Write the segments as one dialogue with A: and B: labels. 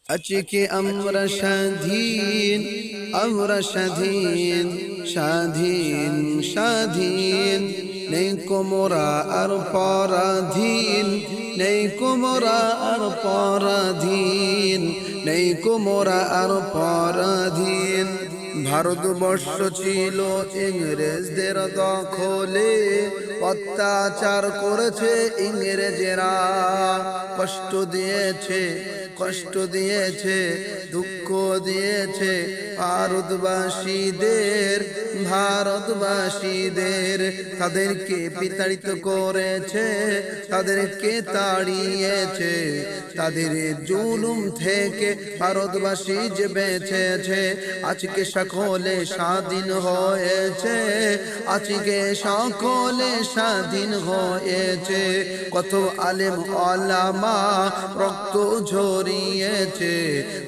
A: আজকে আমরা স্বাধীন, আমরা স্বাধীন, স্বাধীন, স্বাধীন। নেই কোমরা আর পরাধীন, নেই কোমরা আর পরাধীন, নেই কোমরা আর পরাধীন। ভারতবর্ষ ছিল ইংরেজদের দখলে, অত্যাচার করেছে ইংরেজেরা, কষ্ট দিয়েছে, কষ্ট দিয়েছে, দুঃখ দিয়েছে ভারতবাসীদের, ভারতবাসীদের। তাদেরকে বিতাড়িত করেছে, তাদেরকে তাড়িয়েছে, তাদের জুলুম থেকে ভারতবাসী যে বেঁচেছে। আজকে সকলে স্বাধীন হয়েছে, আজকে সকলে স্বাধীন হয়েছে। কত আলেম ওলামা রক্ত ঝরিয়েছে,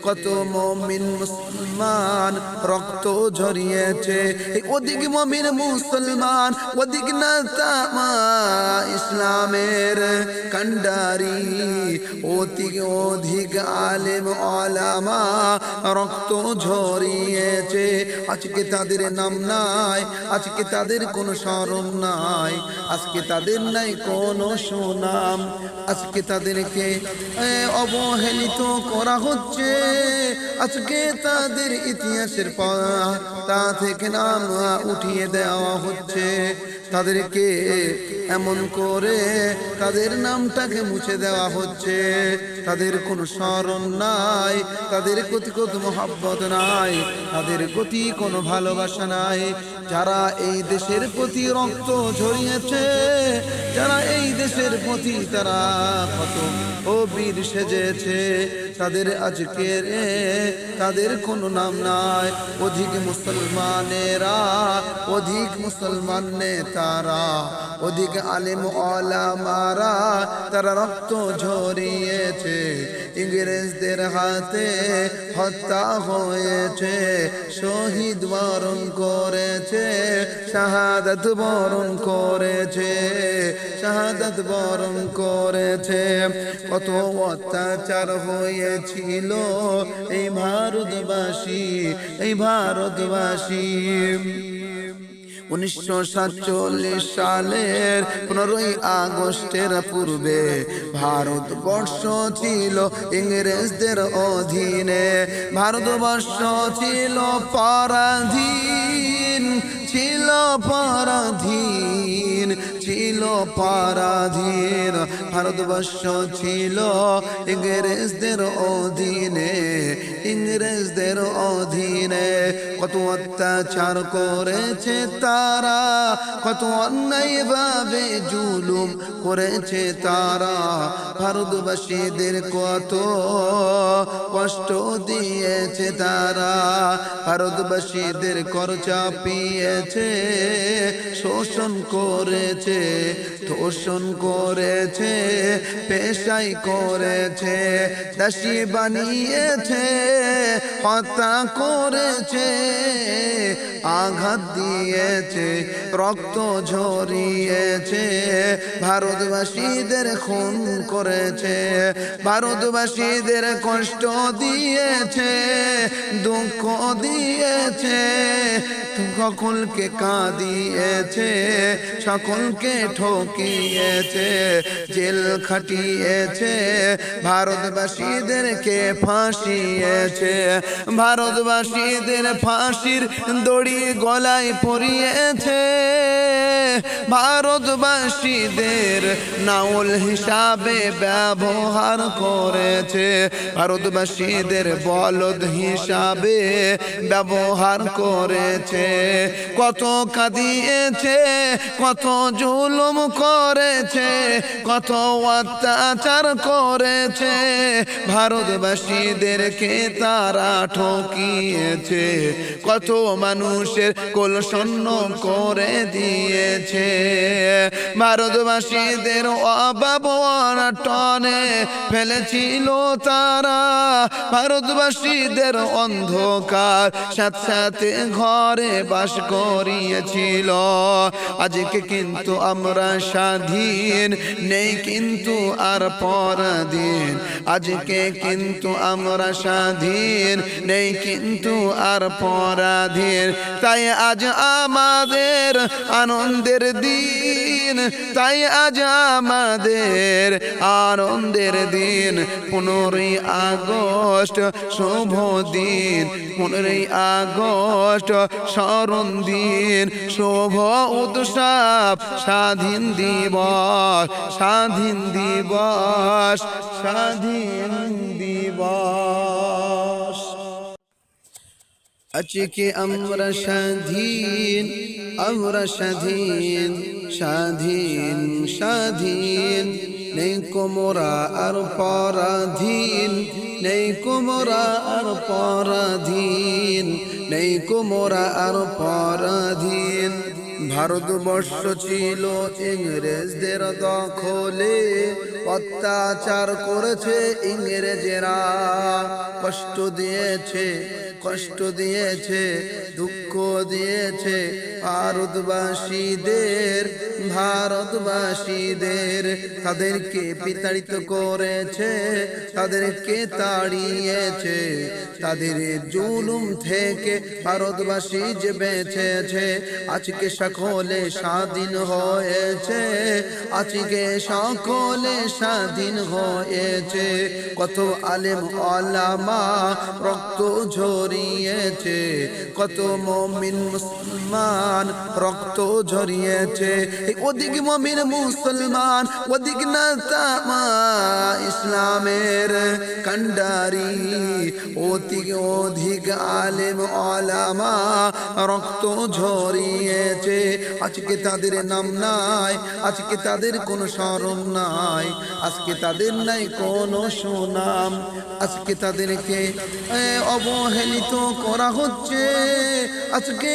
A: কত মুমিন মুসলমান রক্ত ঝরিয়েছে। ওদিক মুমিন মুসলমান, ওদিক নাতামা ইসলামের কান্ডারি, অধিক অধিক আলেম ওলামা রক্ত ঝরিয়েছে। আজকে তাদের নাম নাই, আজকে তাদের কোনো শরম নাই, আজকে তাদের নাই কোনো সুনাম। আজকে তাদেরকে অবহেলিত করা হচ্ছে, আজকে তাদের ইতিহাসের পাতা থেকে নাম উঠিয়ে দেওয়া হচ্ছে। তাদেরকে এমন করে তাদের নামটাকে মুছে দেওয়া হচ্ছে। তাদের কোনো স্মরণ নাই, তাদের প্রতি কোনো মহব্বত নাই, তাদের প্রতি কোনো ভালোবাসা নাই। যারা এই দেশের প্রতি রক্ত ঝরিয়েছে, যারা এই দেশের প্রতি তারা কত বীর সেজেছে, তাদের আজকে তাদের কোনো নাম নাই। অধিক মুসলমানেরা, অধিক মুসলমান নেতারা, অধিক আলেম ওলামারা তারা রক্ত ঝরিয়েছে, ইংরেজদের হাতে হত্যা হয়েছে, শহীদ বরণ করেছে, শাহাদাত বরণ করেছে, শাহাদাত বরণ করেছে। কত অত্যাচার হয়েছিল এই ভারতবাসী, এই ভারতবাসী। 1947 সালের 15ই আগস্টের পূর্বে ভারতবর্ষ ছিল ইংরেজদের অধীনে। ভারতবর্ষ ছিল পরাধীন, ছিল পরাধীন, ছিল পরাধীন। ভারতবর্ষ ছিল ইংরেজদের অধীনে, ইংরেজদের অধীনে। কত অত্যাচার করেছে তারা, কত অন্যায় ভাবে জুলুম করেছে তারা। ভারতবাসীদের কত কষ্ট দিয়েছে তারা, ভারতবাসীদের কর চাপিয়েছে, শোষণ করেছে, ধর্ষণ করেছে, পেশাই করেছে, দাসী বানিয়েছে, হত্যা করেছে, আঘাত দিয়েছে, রক্ত ঝরিয়েছে, ভারতবাসীদের খুন করেছে, ভারতবাসীদের কষ্ট দিয়েছে, দুঃখ দিয়েছে, সকলকে কাঁদিয়েছে, সকলকে ঠকিয়েছে, জেল খাটিয়েছে, ভারতবাসীদেরকে ফাঁসিয়েছে, ভারতবাসীদের ফাঁসির দড়ি গলায় পরিয়েছে, ভারতবাসীদের নাওল হিসাবে ব্যবহার করেছে, ভারতবাসীদের বলদ হিসাবে ব্যবহার করেছে। কত কাঁদিয়েছে, কত জুলুম করেছে, কত অত্যাচার করেছে, ভারতবাসীদেরকে তারা ঠকিয়েছে, কত মানুষের কোল শূন্য করে দিয়েছে। ভারতবাসীদের অভাব অনটনে ফেলেছিল তারা, ভারতবাসীদের অন্ধকার সাথে সাথে ঘরে বাস করিয়েছিল। আজকে কিন্তু আমরা স্বাধীন, নেই কিন্তু আর পরাধীন, আজকে কিন্তু আমরা স্বাধীন, নেই কিন্তু আর পরাধীন। তাই আজ আমাদের আনন্দের দিন, তাই আজ আমাদের আনন্দের দিন। 15ই আগস্ট শুভ দিন, 15ই আগস্ট স্মরণ দিন, শুভ উৎসব স্বাধীন দিবস, স্বাধীন দিবস, স্বাধীন দিবস। আজকে আমরা স্বাধীন, আমরা স্বাধীন, স্বাধীন, স্বাধীন, নেই কোমরা আর পরাধীন, নেই কোমরা আর পরাধীন, নেই কোমরা আর পরাধীন। ভারতবর্ষ ছিল ইংরেজদের দখলে, অত্যাচার করেছে ইংরেজেরা, কষ্ট দিয়েছে, কষ্ট দিয়েছে, দুঃখ দিয়েছে ভারতবাসীদের, ভারতবাসীদের। তাদেরকে বিতাড়িত করেছে, তাদেরকে তাড়িয়েছে, তাদের জুলুম থেকে ভারতবাসী যে বেঁচেছে। আজকে সকলে স্বাধীন হয়েছে, আজকে সকলে স্বাধীন হয়েছে। কত আলেম ওলামা রক্ত ঝরিয়েছে, কত মুমিন মুসলমান রক্ত ঝরিয়েছে। ওদিক মুমিন মুসলমান, ওদিক নাতামা ইসলামের কান্ডারি, অধিক অধিক আলেম ওলামা রক্ত ঝরিয়েছে। আজকে তাদের নাম নাই, আজকে তাদের কোনো শরম নাই, আজকে তাদের নাই কোনো সুনাম। আজকে তাদেরকে অবহেলিত করা হচ্ছে। আজকে